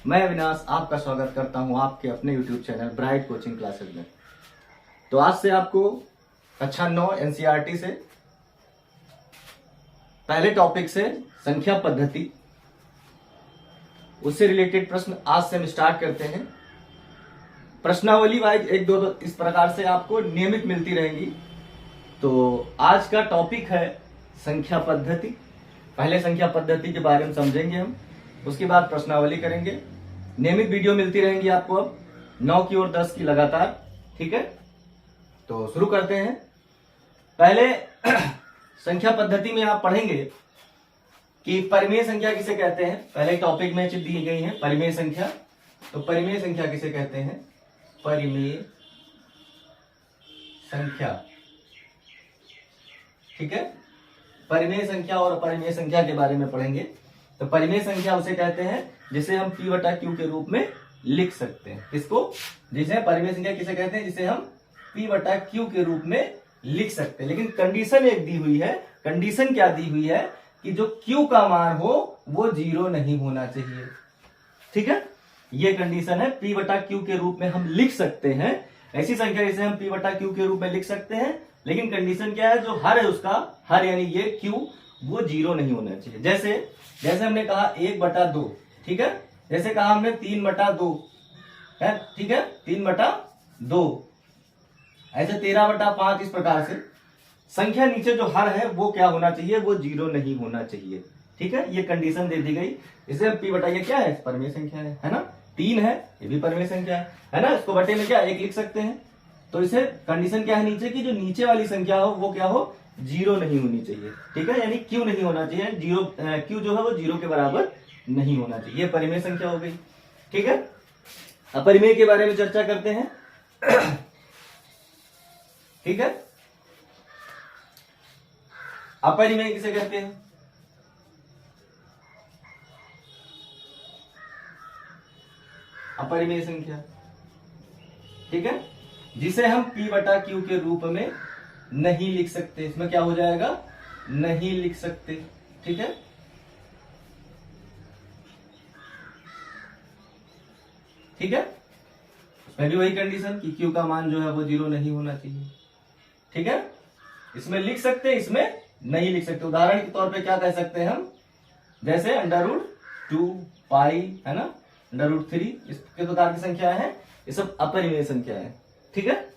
मैं अविनाश आपका स्वागत करता हूं आपके अपने YouTube channel bright coaching classes में। तो आज से आपको कक्षा 9 एनसीईआरटी से पहले टॉपिक से संख्या पद्धति, उससे रिलेटेड प्रश्न आज से हम स्टार्ट करते हैं। प्रश्नावली वाइज एक दो इस प्रकार से आपको नियमित मिलती रहेंगी। तो आज का टॉपिक है संख्या पद्धति। पहले संख्या पद्धति के बारे में समझेंगे हम, उसके बाद प्रश्नावली करेंगे। नियमित वीडियो मिलती रहेंगी आपको अब 9 की और 10 की लगातार, ठीक है। तो शुरू करते हैं। पहले संख्या पद्धति में आप पढ़ेंगे कि परिमेय संख्या किसे कहते हैं। पहले टॉपिक में दी गई है परिमेय संख्या। तो परिमेय संख्या किसे कहते हैं? परिमेय संख्या, ठीक है। परिमेय संख्या और अपरिमेय संख्या के बारे में पढ़ेंगे। तो परिमेय संख्या उसे कहते हैं जिसे हम P बटा Q के रूप में लिख सकते हैं। किसको? जिसे परिमेय संख्या किसे कहते हैं? जिसे हम P बटा Q के रूप में लिख सकते हैं। लेकिन कंडीशन एक दी हुई है। कंडीशन क्या दी हुई है? कि जो Q का मान हो वो 0 नहीं होना चाहिए, ठीक है। ये कंडीशन है। P बटा Q के रूप में हम लिख सकते हैं ऐसी संख्या जिसे हम P बटा Q के रूप में लिख सकते हैं। लेकिन कंडीशन क्या है? जो हर है उसका हर यानी ये Q वो 0 नहीं होना चाहिए। जैसे हमने कहा 1/2, ठीक है। जैसे कहा हमने 3/2 है, ठीक है। 3/2 ऐसे 13/5 इस प्रकार से संख्या नीचे जो हर है वो क्या होना चाहिए? वो 0 नहीं होना चाहिए, ठीक है। ये कंडीशन दे दी गई। इसे P बटा ये क्या है? परिमेय संख्या है ना। 3 है, ये भी परिमेय संख्या है ना। इसको बटे में क्या 1 लिख सकते हैं। तो इसे कंडीशन क्या है नीचे की? जो नीचे वाली संख्या हो वो क्या हो? 0 नहीं होनी चाहिए, ठीक है। यानी Q नहीं होना चाहिए। Q जो है वो 0 के बराबर नहीं होना चाहिए। ये परिमेय संख्या हो गई, ठीक है। अपरिमेय के बारे में चर्चा करते हैं, ठीक है। अपरिमेय किसे कहते हैं? अपरिमेय संख्या, ठीक है, जिसे हम P बटा Q के रूप में नहीं लिख सकते। इसमें क्या हो जाएगा? नहीं लिख सकते, ठीक है। ठीक है, उसमें भी वही कंडीशन कि Q का मान जो है वो 0 नहीं होना चाहिए, ठीक है। इसमें लिख सकते, इसमें नहीं लिख सकते। उदाहरण के तौर पे क्या कह सकते हैं हम? जैसे √2 पाई है ना, √3 इस प्रकार की संख्या है। ये सब अपरिमेय संख्या है, ठीक है।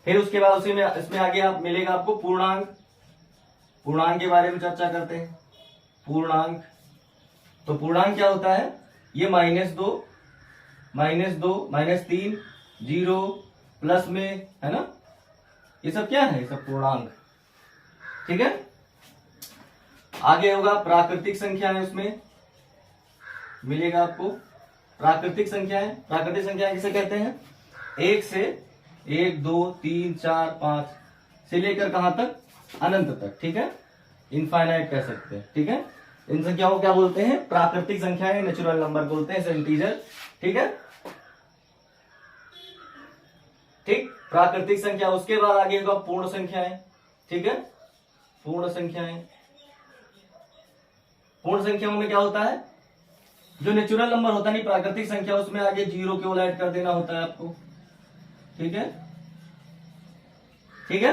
फिर उसके बाद उसी में इसमें आगे आप मिलेगा आपको पूर्णांक। पूर्णांक के बारे में चर्चा करते हैं। पूर्णांक, तो पूर्णांक क्या होता है? ये -2, -3, 0 प्लस में है ना, ये सब क्या है? ये सब पूर्णांक, ठीक है। आगे होगा प्राकृतिक संख्या है, उसमें मिलेगा आपको प्राकृतिक संख्याएं। प्राकृतिक संख्याएं किसे कहते हैं? 1 से 1 2 3 4 5 से लेकर कहां तक? अनंत तक, ठीक है। इनफाइनाइट कह सकते हैं, ठीक है। इन संख्याओं को क्या बोलते हैं? प्राकृतिक संख्याएं, नेचुरल नंबर बोलते हैं, इंटीजर, ठीक है। ठीक, प्राकृतिक संख्या। उसके बाद आगे होगा पूर्ण संख्याएं, ठीक है। पूर्ण संख्याएं, पूर्ण संख्याओं में क्या होता है? जो नेचुरल नंबर होता नहीं प्राकृतिक संख्या, उसमें आगे 0 केवल ऐड कर देना होता है आपको, ठीक है, ठीक है।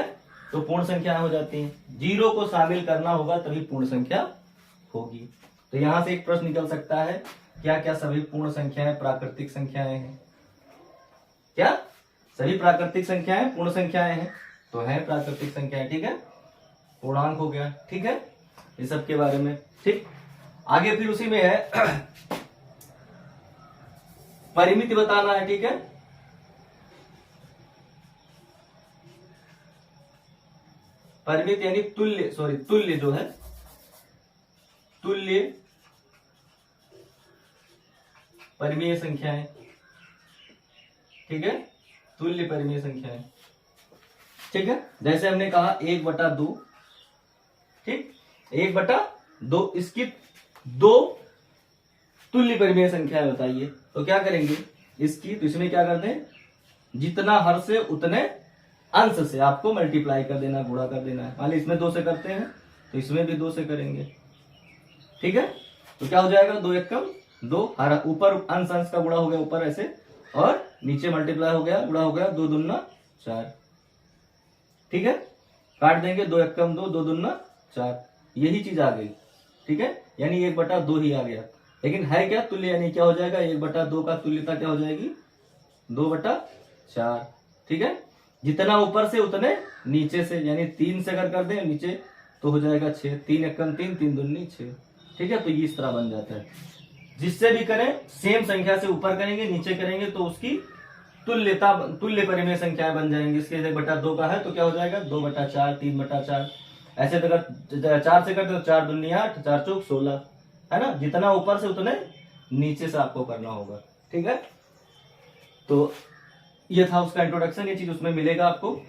तो पूर्ण संख्या हो जाती है। 0 को शामिल करना होगा तभी पूर्ण संख्या होगी। तो यहां से एक प्रश्न निकल सकता है, क्या क्या सभी पूर्ण संख्याएं प्राकृतिक संख्याएं हैं? क्या सभी प्राकृतिक संख्याएं पूर्ण संख्याएं हैं? तो है प्राकृतिक संख्याएं, ठीक है। पूर्णांक हो गया, ठीक है। इस सब के बारे में, ठीक। आगे फिर उसी में है परिमिति बताना है, ठीक है। परिमित यानी तुल्य जो है, तुल्य परिमेय संख्याएं, ठीक है। तुल्य परिमेय संख्याएं, ठीक है। जैसे हमने कहा 1/2, ठीक, 1/2 इसकी 2 तुल्य परिमेय संख्याएं बताइए। तो क्या करेंगे इसकी? तो इसमें क्या करते हैं? जितना हर से उतने अंश से आपको मल्टीप्लाई कर देना, गुणा कर देना है। मान ली इसमें 2 से करते हैं तो इसमें भी 2 से करेंगे, ठीक है। तो क्या हो जाएगा? 2 एकम 2, हर ऊपर अंश अंश का गुणा हो गया ऊपर ऐसे, और नीचे मल्टीप्लाई हो गया, गुणा हो गया, 2 दूना 4। ठीक है, काट देंगे, 2 एकम 2, 2 दूना 4, यही चीज आ गई। ठीक है, यानी 1/2 ही आ गया। लेकिन है क्या तुल्य, यानी क्या हो जाएगा 1/2 का तुल्यता क्या हो जाएगी 2/4। ठीक है, जितना ऊपर से उतने नीचे से, यानी 3 से अगर कर दें नीचे तो हो जाएगा 6, 3 एकम 3, 3 दूनी 6। ठीक है, तो ये इस तरह बन जाता है। जिससे भी करें सेम संख्या से ऊपर करेंगे, नीचे करेंगे तो उसकी तुल्य परिमेय संख्याएं बन जाएंगी। इसके 1/2 का है तो क्या हो जाएगा 2/4, 3/4। ऐसे तो अगर 4 से करते तो 4 दूनी 8, 4 चौक 16, है ना। जितना ऊपर से उतने नीचे से आपको करना होगा। ठीक है, तो ये था उसका इंट्रोडक्शन, ये चीज उसमें मिलेगा आपको।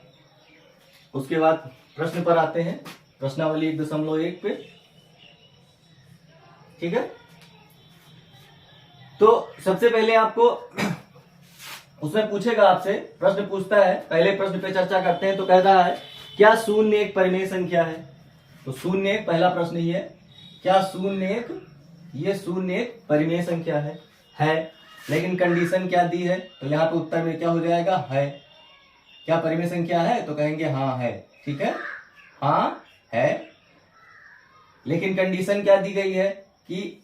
उसके बाद प्रश्न पर आते हैं, प्रश्नावली 1.1 पे। ठीक है, तो सबसे पहले आपको उसमें पूछेगा, आपसे प्रश्न पूछता है, पहले प्रश्न पे चर्चा करते हैं। तो कह रहा है क्या शून्य एक परिमेय संख्या है। तो शून्य एक पहला प्रश्न ही है, क्या शून्य एक परिमेय संख्या है। लेकिन कंडीशन क्या दी है, तो यहाँ पे उत्तर में क्या हो जाएगा है। क्या परिमेय संख्या है, तो कहेंगे हाँ है। ठीक है, हाँ है, लेकिन कंडीशन क्या दी गई है कि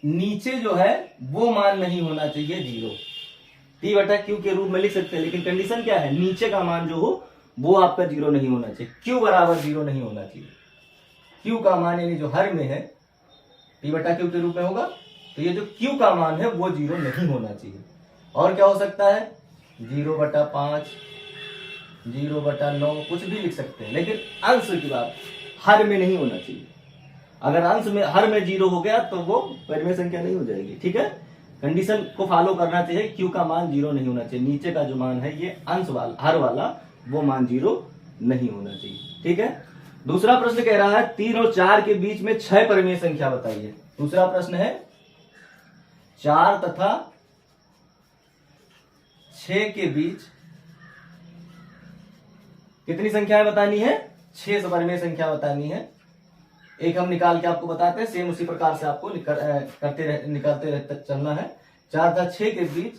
नीचे जो है वो मान नहीं होना चाहिए 0। P/Q के रूप में लिख सकते हैं, लेकिन कंडीशन क्या है, नीचे का मान जो हो वो आपका 0 नहीं होना चाहिए। Q बराबर 0 नहीं होना चाहिए। Q का मान यानी जो हर में है P/Q के रूप में होगा, तो ये जो Q का मान है वो 0 नहीं होना चाहिए। और क्या हो सकता है 0/5, 0/9, कुछ भी लिख सकते हैं, लेकिन अंश की बात हर में नहीं होना चाहिए। अगर अंश में हर में 0 हो गया तो वो परिमेय संख्या नहीं हो जाएगी। ठीक है, कंडीशन को फॉलो करना चाहिए। Q का मान 0 नहीं होना चाहिए, नीचे का जो मान है ये अंश वाला हर वाला वो मान 0 नहीं होना चाहिए। ठीक है, दूसरा प्रश्न कह रहा है 3 और 4 के बीच में 6 परिमेय संख्या बताइए। दूसरा प्रश्न है 4 तथा 6 के बीच कितनी संख्याएं बतानी है, 6 परिमेय संख्या बतानी है। एक हम निकाल के आपको बताते हैं, सेम उसी प्रकार से आपको निकालते रहते चलना है। 4 तथा 6 के बीच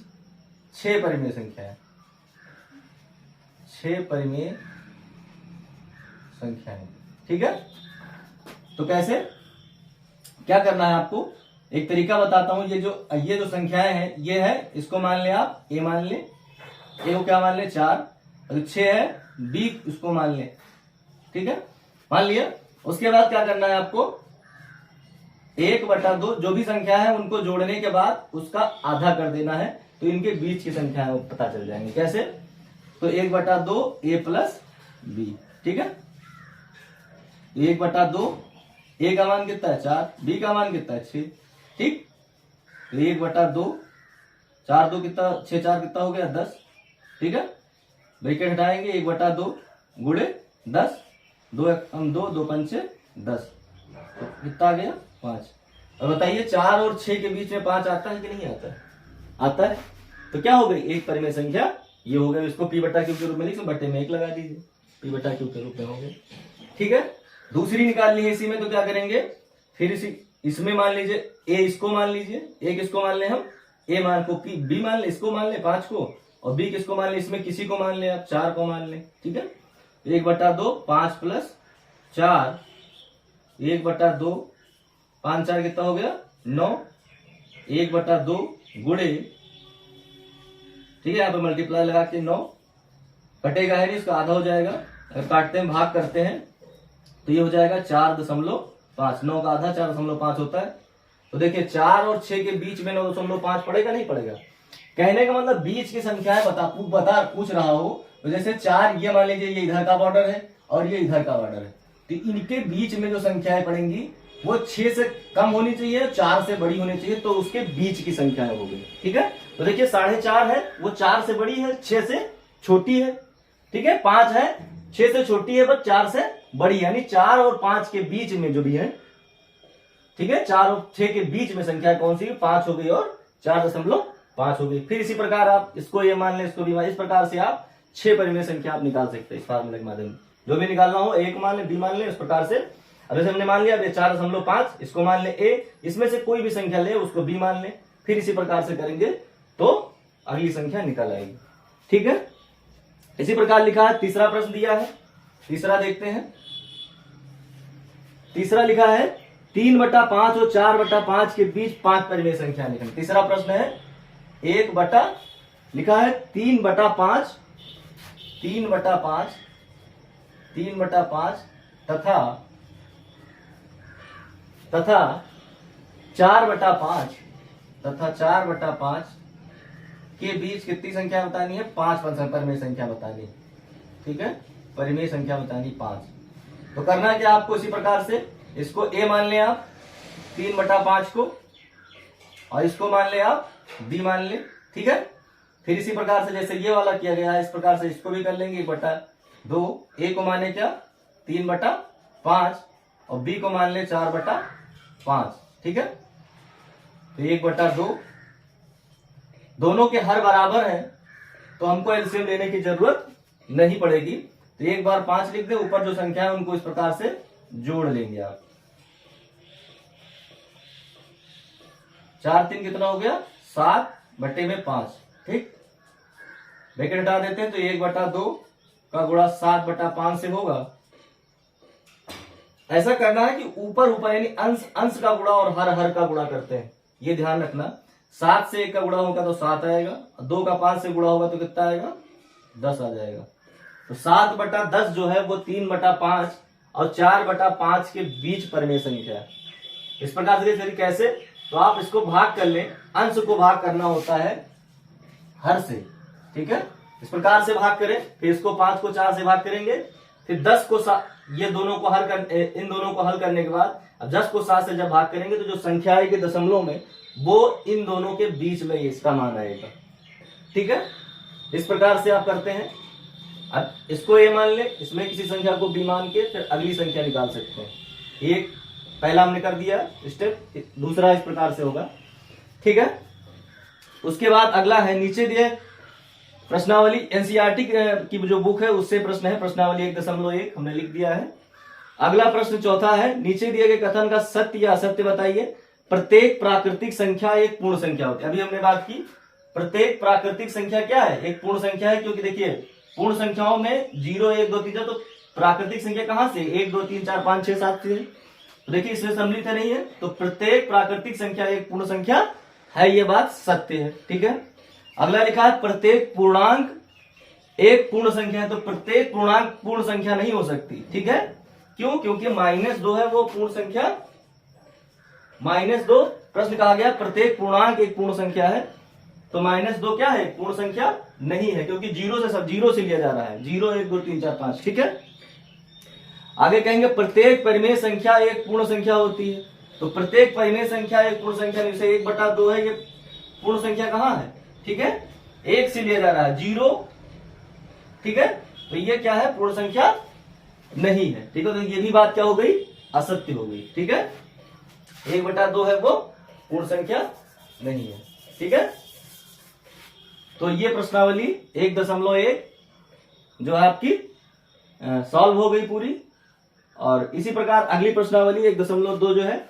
6 परिमेय संख्या है, 6 परिमेय संख्याएं। ठीक है, तो कैसे क्या करना है आपको, एक तरीका बताता हूं। ये जो संख्याएं हैं ये है, इसको मान ले आप ए मान ले, ए को क्या मान ले 4, और 6 है बी, इसको मान ले। ठीक है, मान लिया। उसके बाद क्या करना है आपको, 1/2 जो भी संख्या है उनको जोड़ने के बाद उसका आधा कर देना है, तो इनके बीच की संख्या है वो पता चल जाएंगे। कैसे, तो 1/2 a प्लस बी। ठीक है, 1/2 a का मान कितना है 4, b का मान कितना है 6। ठीक, तो 1/2, 4 2 कितना, 6 4 कितना हो गया 10। ठीक है, ब्रैकेट हटाएंगे, 1/2 गुणे 10, 2 एकम 2, 2 पंचे 10, कितना आ गया 5। अब बताइए 4 और 6 के बीच में 5 आता है कि नहीं आता है, आता है। तो क्या हो गई एक परिमेय संख्या ये हो गया। इसको P/Q के रूप में लिख, बट्टे में 1 लगा दीजिए, P/Q के रूप में हो गए। ठीक है, दूसरी निकालनी है इसी में, तो क्या करेंगे फिर इसमें मान लीजिए a इसको मान लीजिए, एक इसको मान ले हम, a मान को b मान ले, इसको मान ले 5 को, और b किसको मान ले, इसमें किसी को मान ले आप 4 को मान ले। ठीक है, 1/2 5 प्लस 4, 1/2 5 4 कितना हो गया 9, 1/2 गुणे, ठीक है, यहाँ पे मल्टीप्लाई लगा के 9 कटेगा है नहीं, इसका आधा हो जाएगा। अगर काटते हैं भाग करते हैं तो ये हो जाएगा 4.5, 9 का आधा 4.5 होता है। तो देखिए 4 और 6 के बीच में 9.5 पड़ेगा नहीं पड़ेगा। कहने का मतलब बीच की संख्याएं पूछ रहा हो, तो जैसे 4 ये मान लीजिए ये इधर का बॉर्डर है और ये इधर का बॉर्डर है, तो इनके बीच में जो संख्याएं पड़ेंगी वो 6 से कम होनी चाहिए, 4 से बड़ी होनी चाहिए, तो उसके बीच की संख्याएं हो गई। ठीक है, तो देखिए 4.5 है वो 4 से बड़ी है, 6 से छोटी है। ठीक है, 5 है 6 से छोटी है बट 4 से बड़ी, यानी 4 और 5 के बीच में जो भी है। ठीक है, 4 और 6 के बीच में संख्या कौन सी, 5 हो गई और 4.5 हो गई। फिर इसी प्रकार आप इसको ये मान लें, इसको भी मान, इस प्रकार से आप 6 परिमेय संख्या आप निकाल सकते हैं इस फार्मूले के माध्यम से। जो भी निकालना हो, एक मान ले, बी मान ले, इस प्रकार से। अब जैसे हमने मान लिया 4.5, इसको मान ले ए, इसमें से कोई भी संख्या ले उसको बी मान ले, फिर इसी प्रकार से करेंगे तो अगली संख्या निकल आएगी। ठीक है, इसी प्रकार लिखा है। तीसरा प्रश्न दिया है, तीसरा देखते हैं। तीसरा लिखा है 3/5 और 4/5 के बीच 5 परिमेय संख्या लिखना। तीसरा प्रश्न है 1 लिखा है 3/5 तथा 4/5 के बीच कितनी संख्या बतानी है? 5 परिमेय संख्या बतानी है। ठीक है, परिमेय संख्या बतानी 5। तो करना है क्या आपको? इसी प्रकार से इसको a मान लें आप 3/5 को, और इसको मान लें आप b मान लें। ठीक है, फिर इसी प्रकार से जैसे ये वाला किया गया है इस प्रकार से इसको भी कर लेंगे 1/2। a को मान ले क्या? 3/5 और b को मान ले 4/5। ठीक है, तो 1/2 दोनों के हर बराबर है तो हमको एलसीएम लेने की जरूरत नहीं पड़ेगी। तो एक बार 5 लिख दे, ऊपर जो संख्या है उनको इस प्रकार से जोड़ लेंगे आप। 4 3 कितना हो गया? 7/5। ठीक, ब्रैकेट हटा देते हैं तो 1/2 का गुणा 7/5 से होगा। ऐसा करना है कि ऊपर ऊपर यानी अंश का गुणा और हर का गुणा करते हैं, ये ध्यान रखना। 7 से 1 का गुणा होगा तो 7 आएगा, 2 का 5 से गुणा होगा तो कितना आएगा? 10 आ जाएगा। तो 7/10 जो है वो 3/5 और 4/5 के बीच परिमेय संख्या है। इस प्रकार से कैसे? तो आप इसको भाग कर लें, अंश को भाग करना होता है हर से। ठीक है, इस प्रकार से भाग करें, फिर इसको 5 को 4 से भाग करेंगे, फिर 10 को ये दोनों को इन दोनों को हल करने के बाद अब 10 को 7 से जब भाग करेंगे तो जो संख्या आएगी दशमलव में वो इन दोनों के बीच में इसका मान आएगा। ठीक है, इस प्रकार से आप करते हैं। अब इसको a मान ले, इसमें किसी संख्या को b मान के फिर अगली संख्या निकाल सकते हैं। एक पहला हमने कर दिया स्टेप, दूसरा इस प्रकार से होगा। ठीक है, उसके बाद अगला है नीचे दिए प्रश्नावली, एनसीईआरटी की जो बुक है उससे प्रश्न है, प्रश्नावली 1.1 हमने लिख दिया है। अगला प्रश्न चौथा है, नीचे दिए गए कथन का सत्य या असत्य बताइए। प्रत्येक प्राकृतिक संख्या एक पूर्ण संख्या होती है। अभी हमने बात की प्रत्येक प्राकृतिक संख्या क्या है? एक पूर्ण संख्या है, क्योंकि देखिए पूर्ण संख्याओं में 0 1 2 3 तो प्राकृतिक संख्या कहां से? 1 2 3 4 5 6 7 से। तो देखिए इसमें सम्मिलित है नहीं है, तो प्रत्येक प्राकृतिक संख्या एक पूर्ण संख्या है, ये बात सत्य है। ठीक है, अगला लिखा है प्रत्येक पूर्णांक एक पूर्ण संख्या है। तो प्रत्येक पूर्णांक पूर्ण संख्या नहीं हो सकती। ठीक है, क्यों? क्योंकि -2 है वो पूर्ण संख्या। -2 प्रश्न कहा गया प्रत्येक पूर्णांक एक पूर्ण संख्या है, तो -2 क्या है? पूर्ण संख्या नहीं है, क्योंकि 0 से लिया जा रहा है। 0 1 2 3 4 5। ठीक है, आगे कहेंगे प्रत्येक परिमेय संख्या एक पूर्ण संख्या होती है। तो प्रत्येक परिमेय संख्या एक पूर्ण संख्या, जैसे 1/2 है, ये पूर्ण संख्या कहां है? ठीक है, 1 से लिया जा रहा है 0। ठीक है, तो ये क्या है? पूर्ण संख्या नहीं है। ठीक है, तो ये भी बात क्या हो गई? असत्य हो गई। ठीक है, 1/2 है वो पूर्ण संख्या नहीं है। ठीक है, तो ये प्रश्नावली 1.1 जो है आपकी सॉल्व हो गई पूरी। और इसी प्रकार अगली प्रश्नावली 1.2 जो है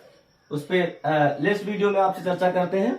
उस पे नेक्स्ट वीडियो में आपसे चर्चा करते हैं।